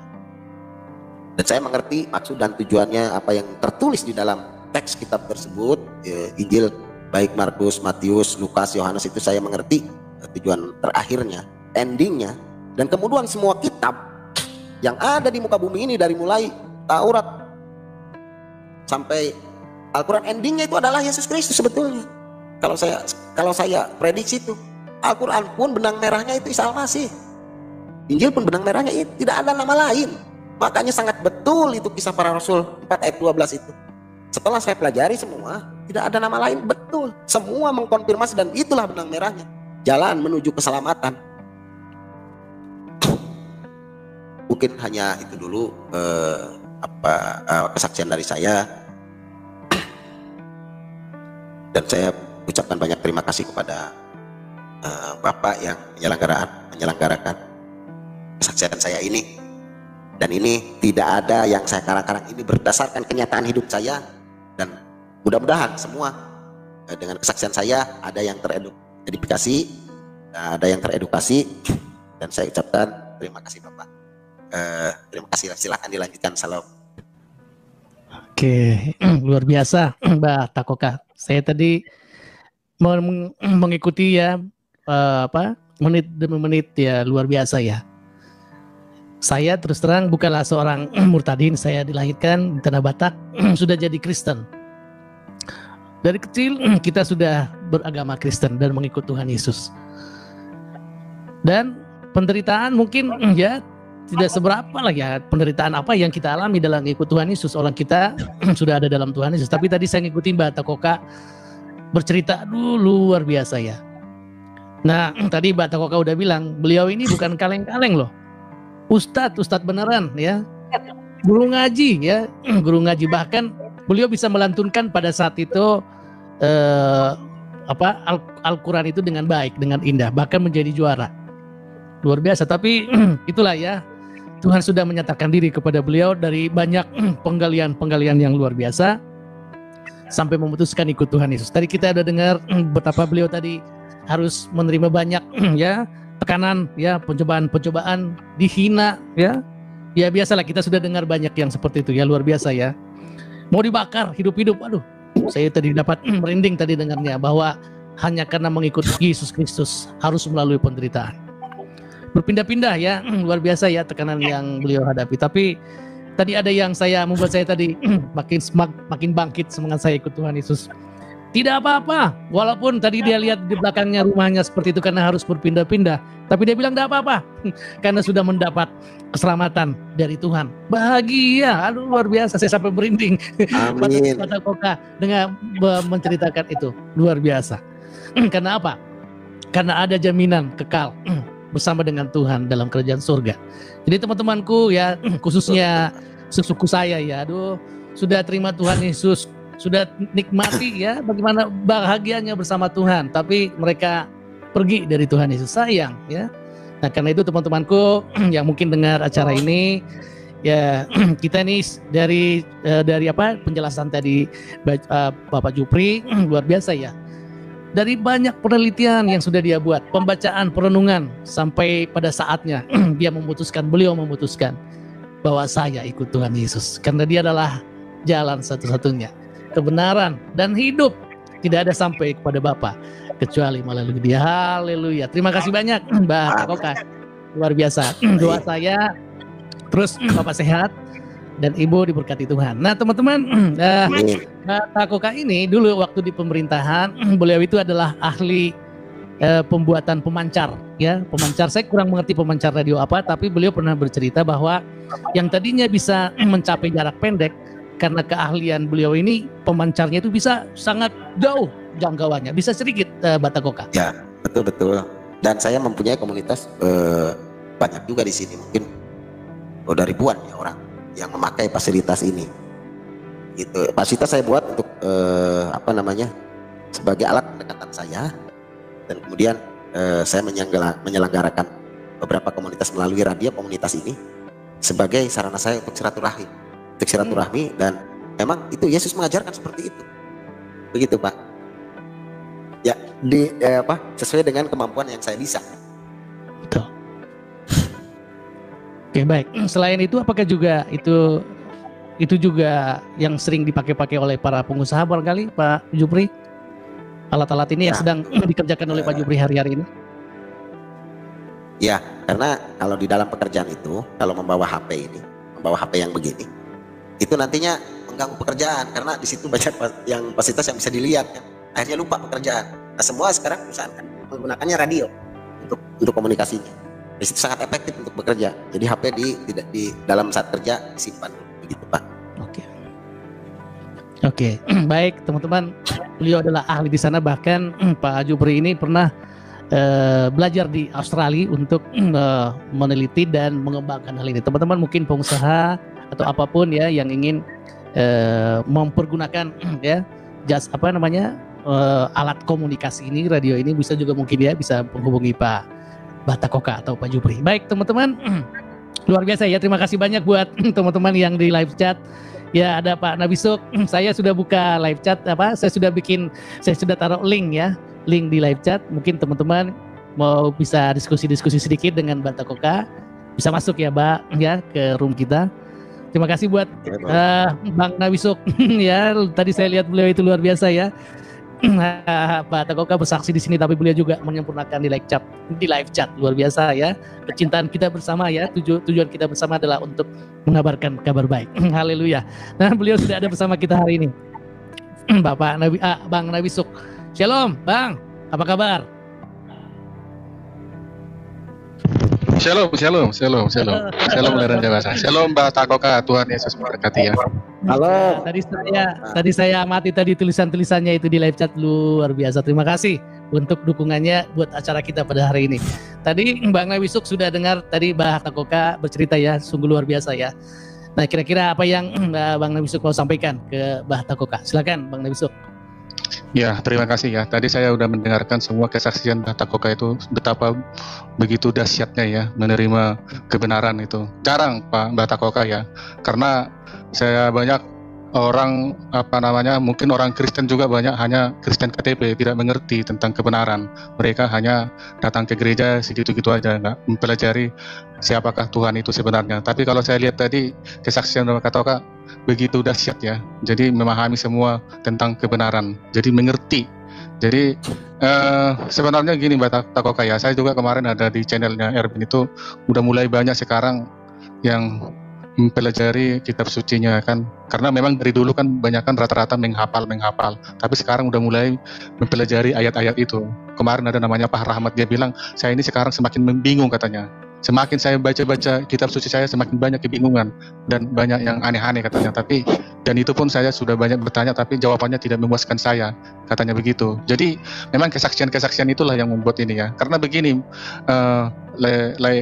Dan saya mengerti maksud dan tujuannya apa yang tertulis di dalam teks kitab tersebut, Injil baik Markus, Matius, Lukas, Yohanes, itu saya mengerti tujuan terakhirnya, endingnya. Dan kemudian semua kitab yang ada di muka bumi ini, dari mulai Taurat sampai Al-Quran, endingnya itu adalah Yesus Kristus sebetulnya. Kalau saya prediksi itu, Al-Quran pun benang merahnya itu Isa Al-Masih, Injil pun benang merahnya itu, tidak ada nama lain. Makanya sangat betul itu Kisah Para Rasul 4 ayat 12 itu. Setelah saya pelajari semua, tidak ada nama lain, betul. Semua mengkonfirmasi, dan itulah benang merahnya, jalan menuju keselamatan. Mungkin hanya itu dulu kesaksian dari saya. Dan saya ucapkan banyak terima kasih kepada Bapak yang menyelenggarakan kesaksian saya ini. Dan ini tidak ada yang saya karang-karang, ini berdasarkan kenyataan hidup saya. Dan mudah-mudahan semua dengan kesaksian saya ada yang teredukasi, ada yang teredukasi. Dan saya ucapkan terima kasih Bapak. Terima kasih, silakan dilanjutkan. Salam. Oke, luar biasa Mbak Takoka. Saya tadi mengikuti ya menit demi menit ya, luar biasa ya. Saya terus terang bukanlah seorang murtadin, saya dilahirkan di Tanah Batak, sudah jadi Kristen. Dari kecil kita sudah beragama Kristen dan mengikut Tuhan Yesus. Dan penderitaan mungkin ya tidak seberapa lah ya, penderitaan apa yang kita alami dalam mengikut Tuhan Yesus. Orang kita sudah ada dalam Tuhan Yesus. Tapi tadi saya ngikutin Mbak Takoka bercerita, luar biasa ya. Nah tadi Mbak Takoka udah bilang, beliau ini bukan kaleng-kaleng loh. Ustadz beneran ya, guru ngaji ya, guru ngaji. Bahkan beliau bisa melantunkan pada saat itu Al-Quran itu dengan baik, dengan indah, bahkan menjadi juara. Luar biasa. Tapi itulah ya, Tuhan sudah menyatakan diri kepada beliau dari banyak penggalian yang luar biasa sampai memutuskan ikut Tuhan Yesus. Tadi kita udah dengar betapa beliau tadi harus menerima banyak ya tekanan ya, pencobaan, dihina ya. Ya biasalah, kita sudah dengar banyak yang seperti itu ya, luar biasa ya. Mau dibakar hidup-hidup, aduh. Saya tadi dapat merinding tadi dengarnya, bahwa hanya karena mengikut Yesus Kristus harus melalui penderitaan. Berpindah-pindah ya, luar biasa ya tekanan yang beliau hadapi. Tapi tadi ada yang membuat saya tadi makin bangkit semangat saya ikut Tuhan Yesus. Tidak apa-apa, walaupun tadi dia lihat di belakangnya rumahnya seperti itu karena harus berpindah-pindah. Tapi dia bilang tidak apa-apa, karena sudah mendapat keselamatan dari Tuhan. Bahagia, aduh luar biasa, saya sampai merinding. Amin. Batak Koka dengan menceritakan itu, luar biasa. Karena apa? Karena ada jaminan kekal bersama dengan Tuhan dalam kerajaan surga. Jadi teman-temanku ya, khususnya sesuku saya ya, aduh sudah terima Tuhan Yesus, sudah nikmati ya bagaimana bahagianya bersama Tuhan, tapi mereka pergi dari Tuhan Yesus, sayang ya. Nah karena itu teman-temanku yang mungkin dengar acara ini ya, kita nih dari apa penjelasan tadi Bapak Jupri luar biasa ya. Dari banyak penelitian yang sudah dia buat, pembacaan, perenungan, sampai pada saatnya beliau memutuskan bahwa saya ikut Tuhan Yesus karena dia adalah jalan satu-satunya, kebenaran dan hidup, tidak ada sampai kepada Bapa kecuali melalui dia. Haleluya. Terima kasih banyak Mbak Koka, luar biasa. Doa saya terus Bapak sehat dan Ibu diberkati Tuhan. Nah teman-teman, Mbak Koka ini dulu waktu di pemerintahan, beliau itu adalah ahli pembuatan pemancar ya, pemancar. Saya kurang mengerti pemancar radio apa, tapi beliau pernah bercerita bahwa yang tadinya bisa mencapai jarak pendek, karena keahlian beliau ini pemancarnya itu bisa sangat jauh jangkauannya, bisa sedikit Batak Koka. Ya, betul. Dan saya mempunyai komunitas banyak juga di sini, mungkin udah ribuan ya orang yang memakai fasilitas ini. Gitu. Fasilitas saya buat untuk sebagai alat pendekatan saya, dan kemudian saya menyelenggarakan beberapa komunitas melalui radio komunitas ini sebagai sarana saya untuk silaturahmi, dan memang itu Yesus mengajarkan seperti itu. Begitu Pak. Ya, sesuai dengan kemampuan yang saya bisa. Betul. Oke, baik. Selain itu apakah juga itu juga yang sering dipakai oleh para pengusaha barangkali Pak Jupri? Alat-alat ini yang sedang dikerjakan oleh Pak Jupri hari-hari ini? Ya, karena kalau di dalam pekerjaan itu, kalau membawa HP yang begini, itu nantinya mengganggu pekerjaan, karena di situ banyak yang fasilitas yang bisa dilihat kan. Akhirnya lupa pekerjaan. Nah semua sekarang perusahaan kan menggunakannya radio untuk komunikasinya. Di situ sangat efektif untuk bekerja. Jadi HP di dalam saat kerja disimpan, begitu Pak. Oke. Baik teman-teman, beliau adalah ahli di sana, bahkan Pak Jupri ini pernah belajar di Australia untuk meneliti dan mengembangkan hal ini. Teman-teman mungkin pengusaha atau apapun ya yang ingin mempergunakan ya alat komunikasi ini, radio ini, bisa juga mungkin ya bisa menghubungi Pak Batak Koka atau Pak Jupri. Baik teman-teman, luar biasa ya. Terima kasih banyak buat teman-teman yang di live chat. Ya ada Pak Nabisuk, saya sudah buka live chat saya sudah taruh link di live chat. Mungkin teman-teman mau bisa diskusi sedikit dengan Batak Koka, bisa masuk ya Mbak ya ke room kita. Terima kasih buat Bang Nabisuk ya. Tadi saya lihat beliau itu luar biasa ya. Pak Takoka bersaksi di sini, tapi beliau juga menyempurnakan di live chat luar biasa ya. Kecintaan kita bersama ya, tujuan kita bersama adalah untuk mengabarkan kabar baik. Haleluya. Nah, beliau sudah ada bersama kita hari ini. Bang Nabisuk. Shalom, Bang. Apa kabar? Shalom Leran Dewasa. Shalom Mbak Takoka, Tuhan Yesus memberkati ya. Halo. Tadi saya amati tadi tulisannya itu di live chat, luar biasa. Terima kasih untuk dukungannya buat acara kita pada hari ini. Tadi Bang Nabisuk sudah dengar tadi Mbak Takoka bercerita ya, sungguh luar biasa ya. Nah, kira-kira apa yang Bang Nabisuk mau sampaikan ke Mbak Takoka? Silakan Bang Nabisuk. Ya, terima kasih ya. Tadi saya sudah mendengarkan semua kesaksian Mbak Takoka itu, betapa begitu dahsyatnya ya menerima kebenaran itu. Jarang Pak Mbak Takoka ya, karena saya banyak orang mungkin orang Kristen juga banyak hanya Kristen KTP, tidak mengerti tentang kebenaran. Mereka hanya datang ke gereja segitu-gitu aja, nggak mempelajari siapakah Tuhan itu sebenarnya. Tapi kalau saya lihat tadi kesaksian Mbak Takoka begitu dahsyat ya, jadi memahami semua tentang kebenaran, jadi mengerti. Jadi sebenarnya gini Mbak Takoka ya, saya juga kemarin ada di channelnya Erwin itu, udah mulai banyak sekarang yang mempelajari kitab sucinya kan, karena memang dari dulu kan banyak kan rata-rata menghafal, tapi sekarang udah mulai mempelajari ayat-ayat itu. Kemarin ada namanya Pak Rahmat, dia bilang saya ini sekarang semakin membingung katanya. Semakin saya baca-baca kitab suci saya semakin banyak kebingungan dan banyak yang aneh-aneh katanya. Tapi dan itu pun saya sudah banyak bertanya tapi jawabannya tidak memuaskan saya, katanya begitu. Jadi memang kesaksian-kesaksian itulah yang membuat ini ya. Karena begini,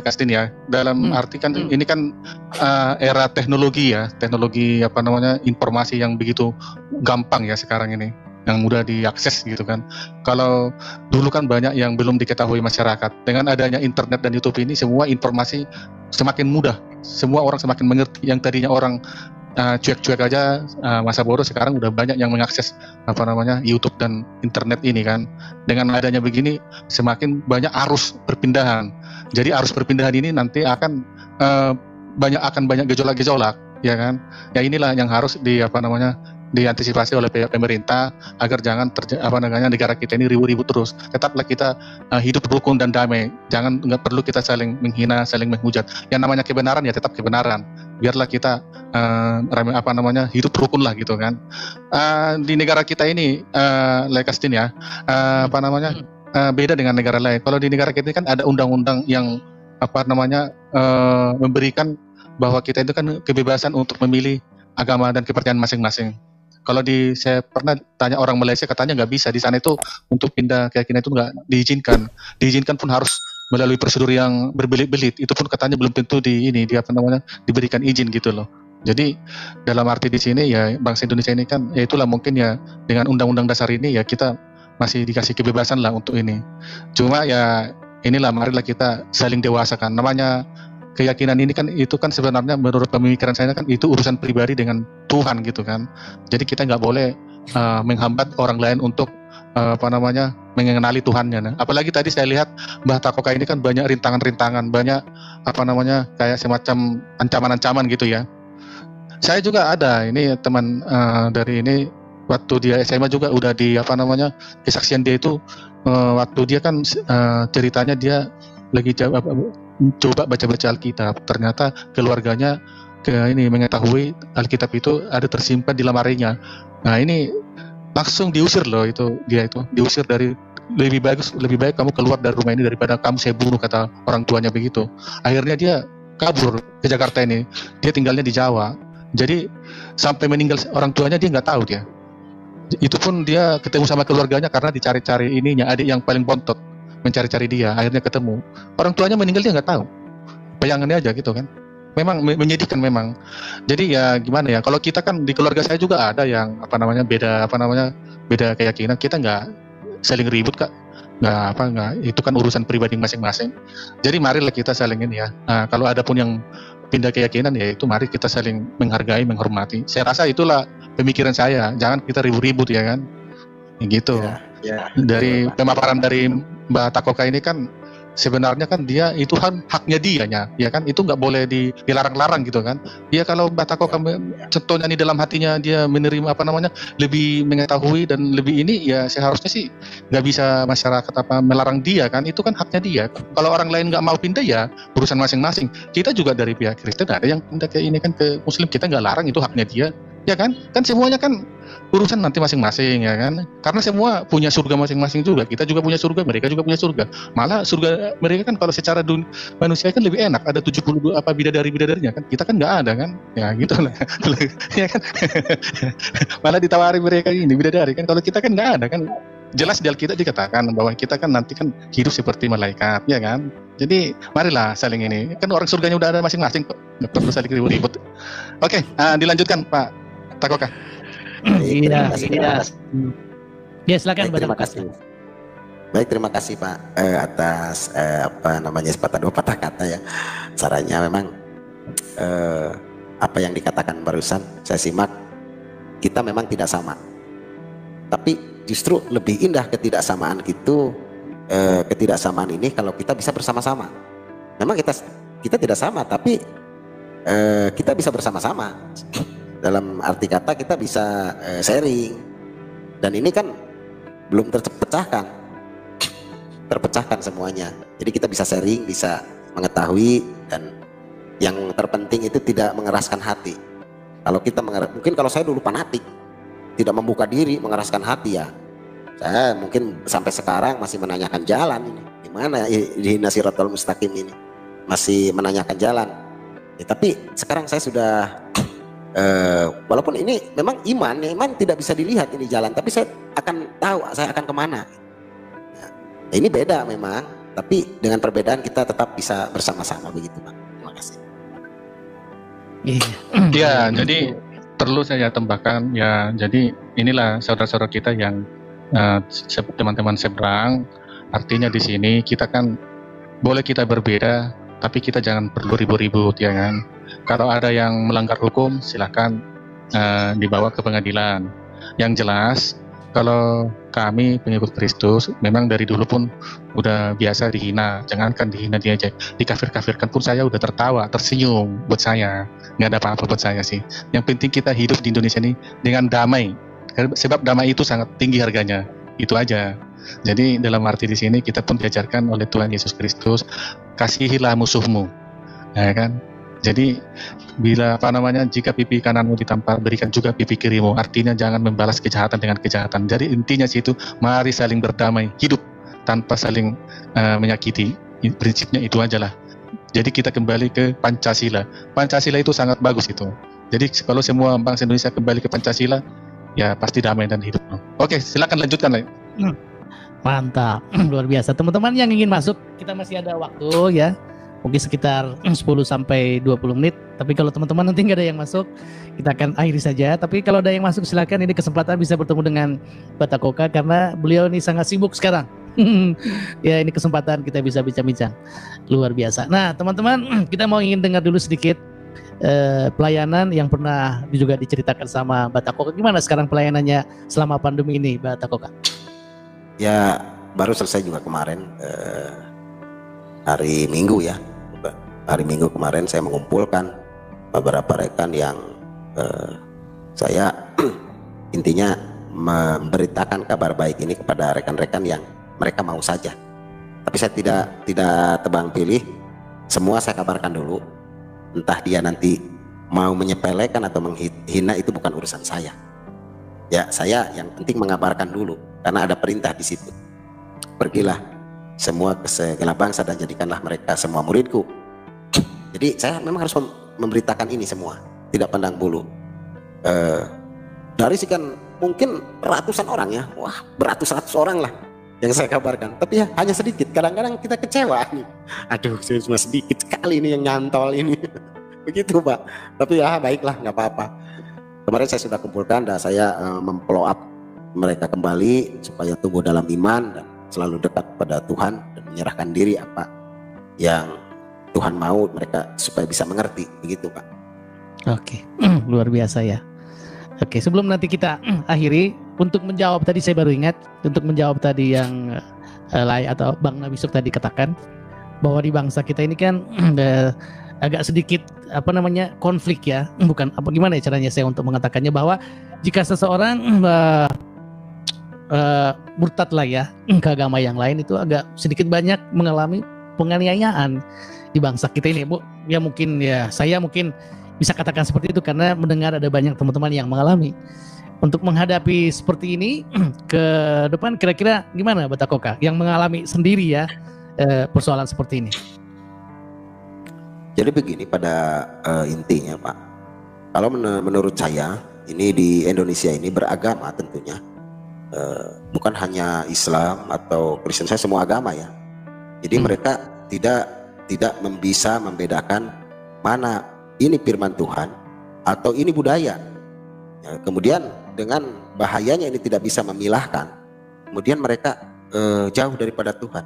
Kastin ya, dalam arti kan ini kan era teknologi ya, teknologi apa namanya informasi yang begitu gampang ya sekarang ini, yang mudah diakses gitu kan. Kalau dulu kan banyak yang belum diketahui masyarakat. Dengan adanya internet dan YouTube ini, semua informasi semakin mudah. Semua orang semakin mengerti. Yang tadinya orang cuek-cuek aja, masa bodoh, sekarang udah banyak yang mengakses apa namanya YouTube dan internet ini kan. Dengan adanya begini, semakin banyak arus perpindahan. Jadi arus perpindahan ini nanti akan banyak gejolak-gejolak, ya kan? Ya inilah yang harus diantisipasi oleh pihak pemerintah agar jangan negara kita ini ribut-ribut terus. Tetaplah kita hidup rukun dan damai. Nggak perlu kita saling menghina, saling menghujat. Yang namanya kebenaran ya tetap kebenaran. Biarlah kita hidup rukun lah gitu kan. Di negara kita ini, Lekastin ya, beda dengan negara lain. Kalau di negara kita kan ada undang-undang yang memberikan bahwa kita itu kan kebebasan untuk memilih agama dan kepercayaan masing-masing. Kalau saya pernah tanya orang Malaysia, katanya nggak bisa. Di sana itu untuk pindah keyakinan itu nggak diizinkan. Diizinkan pun harus melalui prosedur yang berbelit-belit. Itu pun katanya belum tentu diberikan izin gitu loh. Jadi dalam arti di sini ya bangsa Indonesia ini kan, ya itulah mungkin ya dengan undang-undang dasar ini ya kita masih dikasih kebebasan lah untuk ini. Cuma ya inilah, marilah kita saling dewasakan. Namanya keyakinan ini kan, itu kan sebenarnya menurut pemikiran saya kan itu urusan pribadi dengan Tuhan gitu kan. Jadi kita nggak boleh menghambat orang lain untuk mengenali Tuhannya. Nah, apalagi tadi saya lihat Mbah Takoka ini kan banyak rintangan-rintangan, banyak kayak semacam ancaman-ancaman gitu ya. Saya juga ada ini teman dari ini, waktu dia SMA juga udah kesaksian dia itu waktu dia kan ceritanya dia lagi coba baca-baca Alkitab, ternyata keluarganya mengetahui Alkitab itu ada tersimpan di lemarinya. Nah ini langsung diusir loh, dia diusir dari, lebih baik kamu keluar dari rumah ini daripada kamu saya bunuh, kata orang tuanya begitu. Akhirnya dia kabur ke Jakarta ini, dia tinggalnya di Jawa. Jadi sampai meninggal orang tuanya dia nggak tahu dia. Itu pun dia ketemu sama keluarganya karena dicari-cari adik yang paling bontot mencari-cari dia, akhirnya ketemu. Orang tuanya meninggal dia nggak tahu. Bayangannya aja gitu kan. Memang menyedihkan memang. Jadi ya gimana ya? Kalau kita kan di keluarga saya juga ada yang beda keyakinan. Kita nggak saling ribut Kak. Nggak, itu kan urusan pribadi masing-masing. Jadi marilah kita saling ini ya. Nah, kalau ada pun yang pindah keyakinan ya itu mari kita saling menghargai, menghormati. Saya rasa itulah pemikiran saya. Jangan kita ribut-ribut ya kan. Gitu. Ya. Dari pemaparan dari Mbak Takoka ini kan sebenarnya kan dia itu kan haknya dianya, ya kan, itu nggak boleh dilarang-larang gitu kan. Ya kalau Mbak Takoka contohnya di dalam hatinya dia menerima lebih mengetahui dan lebih ini, ya seharusnya sih nggak bisa masyarakat melarang dia kan, itu kan haknya dia. Kalau orang lain nggak mau pindah ya urusan masing-masing. Kita juga dari pihak Kristen ada yang pindah ke ini kan ke Muslim, kita nggak larang, itu haknya dia. Ya kan semuanya kan urusan nanti masing-masing ya kan, karena semua punya surga masing-masing juga, kita juga punya surga, mereka juga punya surga. Malah surga mereka kan kalau secara manusia kan lebih enak, ada 72 bidadari-bidadarinya kan, kita kan nggak ada kan, ya gitu lah. Ya kan. Malah ditawari mereka ini bidadari kan, kalau kita kan nggak ada kan. Jelas di Alkitab dikatakan bahwa kita kan nanti kan hidup seperti malaikat, ya kan. Jadi marilah saling ini, kan orang surganya udah ada masing-masing kok, nggak perlu saling ribut-ribut. Oke, dilanjutkan Pak Takoka. Iya. Ya silakan. Terima kasih. Baik, terima kasih Pak atas sepatah dua patah kata ya. Caranya memang apa yang dikatakan barusan saya simak, kita memang tidak sama. Tapi justru lebih indah ketidaksamaan itu, ketidaksamaan ini kalau kita bisa bersama-sama. Memang kita tidak sama, tapi kita bisa bersama-sama. Dalam arti kata kita bisa sharing, dan ini kan belum terpecahkan semuanya. Jadi kita bisa sharing, bisa mengetahui, dan Yang terpenting itu tidak mengeraskan hati. Kalau kita mungkin kalau saya dulu fanatik, tidak membuka diri, mengeraskan hati ya. Saya mungkin sampai sekarang masih menanyakan jalan ini. Gimana di Siratal Mustaqim ini? Masih menanyakan jalan. Ya, tapi sekarang saya sudah walaupun ini memang iman tidak bisa dilihat ini jalan, tapi saya akan tahu saya akan kemana. Ya, ini beda memang, tapi dengan perbedaan kita tetap bisa bersama-sama begitu, Pak. Terima kasih. Ya, jadi perlu saya tambahkan ya. Jadi inilah saudara-saudara kita yang teman-teman seberang. Artinya di sini kita kan boleh kita berbeda, tapi kita jangan perlu ribut-ribut ya kan. Kalau ada yang melanggar hukum, silakan dibawa ke pengadilan. Yang jelas, kalau kami pengikut Kristus, memang dari dulu pun udah biasa dihina. Jangankan dihina dia aja, dikafir-kafirkan pun saya udah tertawa, tersenyum buat saya. Nggak ada apa-apa buat saya sih. Yang penting kita hidup di Indonesia ini dengan damai. Sebab damai itu sangat tinggi harganya. Itu aja. Jadi dalam arti di sini kita pun diajarkan oleh Tuhan Yesus Kristus, kasihilah musuhmu. Ya kan? Jadi bila jika pipi kananmu ditampar, berikan juga pipi kirimu. Artinya jangan membalas kejahatan dengan kejahatan. Jadi intinya situ, mari saling berdamai, hidup tanpa saling menyakiti. Prinsipnya itu aja lah. Jadi kita kembali ke Pancasila. Pancasila itu sangat bagus itu. Jadi kalau semua bangsa Indonesia kembali ke Pancasila, ya pasti damai dan hidup. Oke, silakan lanjutkan. Mantap, luar biasa. Teman-teman yang ingin masuk, kita masih ada waktu ya. Mungkin sekitar 10-20 menit. Tapi kalau teman-teman nanti nggak ada yang masuk, kita akan akhiri saja. Tapi kalau ada yang masuk, silakan. Ini kesempatan bisa bertemu dengan Batak Koka karena beliau ini sangat sibuk sekarang. Ya, ini kesempatan kita bisa bincang-bincang. Luar biasa. Nah, teman-teman, kita mau ingin dengar dulu sedikit pelayanan yang pernah juga diceritakan sama Batak Koka. Gimana sekarang pelayanannya selama pandemi ini, Batak Koka? Ya, baru selesai juga kemarin hari Minggu ya. Hari Minggu kemarin saya mengumpulkan beberapa rekan yang saya intinya memberitakan kabar baik ini kepada rekan-rekan yang mereka mau saja. Tapi saya tidak tebang pilih, semua saya kabarkan dulu. Entah dia nanti mau menyepelekan atau menghina, itu bukan urusan saya. Ya, saya yang penting mengabarkan dulu karena ada perintah di situ. Pergilah semua ke segala bangsa dan jadikanlah mereka semua muridku. Jadi saya memang harus memberitakan ini semua, tidak pandang bulu. Dari sekian mungkin ratusan orang ya, wah beratus-ratus orang lah yang saya kabarkan. Tapi ya hanya sedikit. Kadang-kadang kita kecewa nih. Aduh, cuma sedikit sekali ini yang nyantol ini. Begitu Pak. Tapi ya baiklah, nggak apa-apa. Kemarin saya sudah kumpulkan dan saya memfollow up mereka kembali supaya tumbuh dalam iman dan selalu dekat pada Tuhan dan menyerahkan diri apa yang Tuhan mau mereka supaya bisa mengerti, begitu Pak. Oke, luar biasa ya. Oke, sebelum nanti kita akhiri, untuk menjawab tadi saya baru ingat, untuk menjawab tadi yang atau Bang Nabisuk tadi katakan bahwa di bangsa kita ini kan agak sedikit konflik ya, bukan apa gimana ya caranya saya untuk mengatakannya, bahwa jika seseorang murtad lah ya ke agama yang lain, itu agak sedikit banyak mengalami penganiayaan di bangsa kita ini, Bu. Ya mungkin ya saya mungkin bisa katakan seperti itu karena mendengar ada banyak teman-teman yang mengalami. Untuk menghadapi seperti ini ke depan kira-kira gimana Batak Koka yang mengalami sendiri ya persoalan seperti ini? Jadi begini pada intinya Pak, kalau menurut saya ini di Indonesia ini beragama tentunya. Bukan hanya Islam atau Kristen, saya semua agama ya. Jadi mereka tidak bisa membedakan mana ini firman Tuhan atau ini budaya. Ya, kemudian dengan bahayanya ini tidak bisa memilahkan, kemudian mereka jauh daripada Tuhan.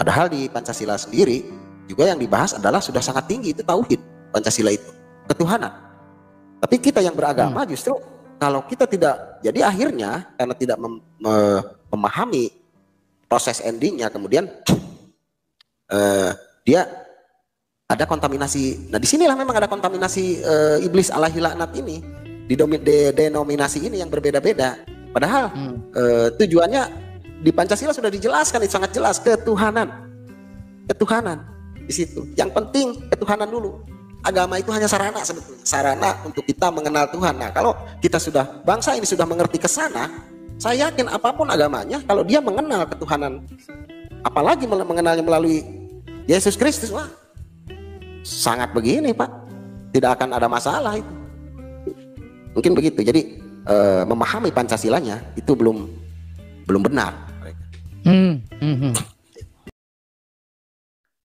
Padahal di Pancasila sendiri juga yang dibahas adalah sudah sangat tinggi, itu tauhid. Pancasila itu ketuhanan. Tapi kita yang beragama justru kalau kita tidak, jadi akhirnya karena tidak memahami proses endingnya, kemudian dia ada kontaminasi. Nah disinilah memang ada kontaminasi iblis alaihi laknat ini di denominasi ini yang berbeda-beda. Padahal tujuannya di Pancasila sudah dijelaskan, itu sangat jelas, ketuhanan di situ. Yang penting ketuhanan dulu. agama itu hanya sarana sebetulnya, sarana untuk kita mengenal Tuhan. Nah, kalau kita bangsa ini sudah mengerti ke sana, saya yakin apapun agamanya, kalau dia mengenal ketuhanan, apalagi mengenalnya melalui Yesus Kristus, wah, sangat begini Pak, tidak akan ada masalah itu. Mungkin begitu. Jadi memahami Pancasilanya itu belum benar.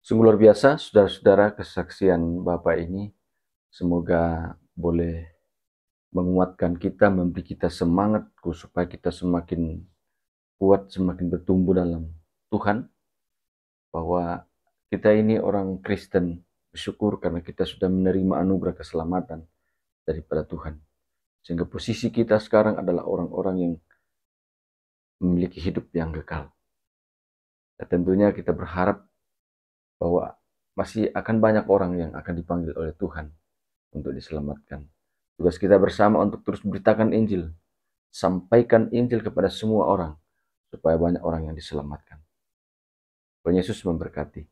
Sungguh luar biasa, saudara-saudara, kesaksian Bapak ini semoga boleh menguatkan kita, memberi kita semangat supaya kita semakin kuat, semakin bertumbuh dalam Tuhan, bahwa kita ini orang Kristen bersyukur karena kita sudah menerima anugerah keselamatan daripada Tuhan, sehingga posisi kita sekarang adalah orang-orang yang memiliki hidup yang kekal. Dan tentunya kita berharap bahwa masih akan banyak orang yang akan dipanggil oleh Tuhan untuk diselamatkan. Tugas kita bersama untuk terus beritakan Injil, sampaikan Injil kepada semua orang, supaya banyak orang yang diselamatkan. Tuhan Yesus memberkati.